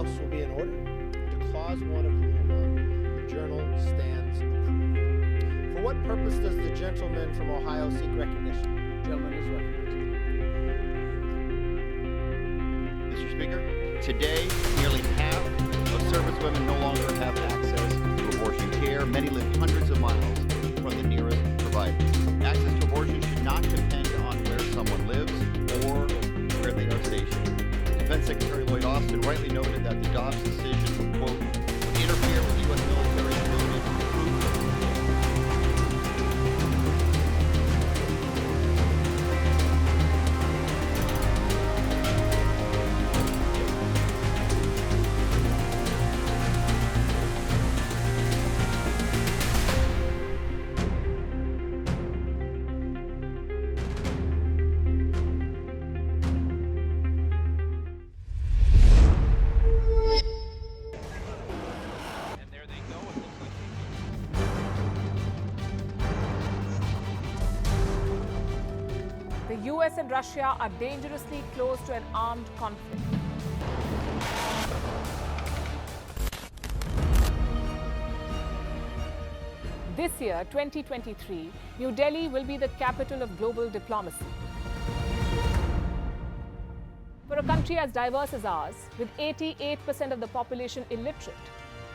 House will be in order. To Clause 1 of Rule 1, the journal stands approved. For what purpose does the gentleman from Ohio seek recognition? The gentleman is recognized. Mr. Speaker, today, nearly half of servicewomen no longer have access to abortion care. Many live hundreds of miles from the nearest provider. Access to abortion should not depend on where someone lives or where they are stationed. Defense Secretary Lloyd Austin rightly noted that the Dobbs decision would, quote, interfere with the U.S. military's ability to recruit. The US and Russia are dangerously close to an armed conflict. This year, 2023, New Delhi will be the capital of global diplomacy. For a country as diverse as ours, with 88% of the population illiterate,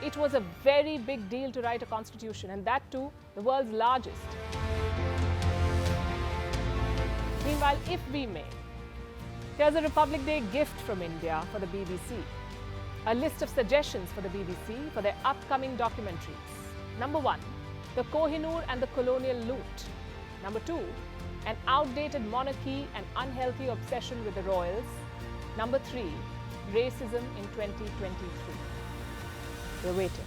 it was a very big deal to write a constitution, and that too, the world's largest. Meanwhile, if we may, here's a Republic Day gift from India for the BBC. A list of suggestions for the BBC for their upcoming documentaries. Number 1, the Kohinoor and the colonial loot. Number 2, an outdated monarchy and unhealthy obsession with the royals. Number 3, racism in 2023. We're waiting.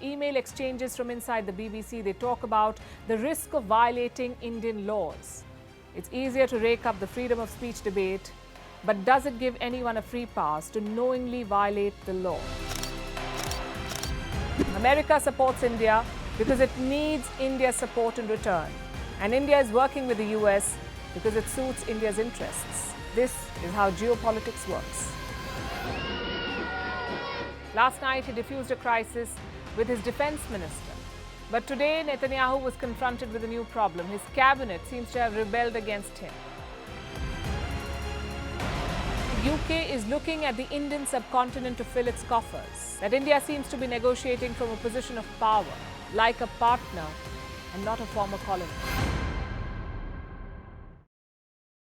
Email exchanges from inside the BBC, they talk about the risk of violating Indian laws. It's easier to rake up the freedom of speech debate, but does it give anyone a free pass to knowingly violate the law? America supports India because it needs India's support in return. And India is working with the US because it suits India's interests. This is how geopolitics works. Last night, he diffused a crisis with his defense minister. But today, Netanyahu was confronted with a new problem. His cabinet seems to have rebelled against him. The UK is looking at the Indian subcontinent to fill its coffers. That India seems to be negotiating from a position of power, like a partner and not a former colony.